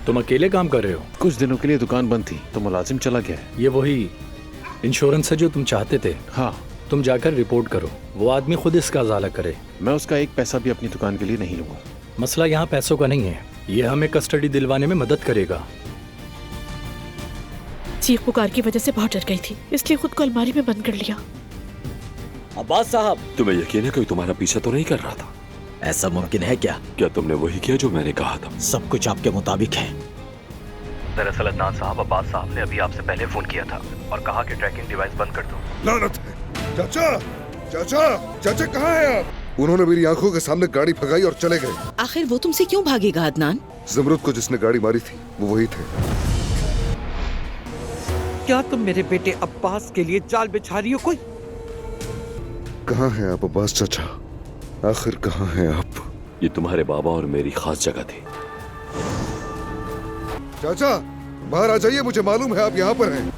तुम अकेले काम कर रहे हो? कुछ दिनों के लिए दुकान बंद थी तो मुलाजिम चला गया है। ये वही इंश्योरेंस है जो तुम चाहते थे? हाँ, तुम जाकर रिपोर्ट करो, वो आदमी खुद इसका अजाला करे। मैं उसका एक पैसा भी अपनी दुकान के लिए नहीं लूंगा। मसला यहाँ पैसों का नहीं है, ये हमें कस्टडी दिलवाने में मदद करेगा। चीख पुकार की वजह से बहुत डर गई थी, इसलिए खुद को अलमारी में बंद कर लिया। अब्बास साहब, तुम्हें यकीन है कोई तुम्हारा पीछा तो नहीं कर रहा था? ऐसा मुमकिन है क्या? क्या तुमने वही किया जो मैंने कहा था? सब कुछ आपके मुताबिक है। दरअसल अदनान साहब, अब्बास साहब ने अभी आपसे पहले फोन किया था और कहा कि ट्रैकिंग डिवाइस बंद कर दो। लानत है। चाचा, चाचा, चाचा कहाँ हैं आप? उन्होंने मेरी आंखों के सामने गाड़ी भगाई और चले गए। आखिर वो तुमसे क्यों भागेगा अदनान? जमरुद को जिसने गाड़ी मारी थी वो वही थे। क्या तुम मेरे बेटे अब्बास के लिए जाल बिछा रही हो कोई? कहाँ हैं आप अब्बास चाचा? आखिर कहाँ हैं आप? ये तुम्हारे बाबा और मेरी खास जगह थी। चाचा, बाहर आ जाइए, मुझे मालूम है आप यहाँ पर हैं।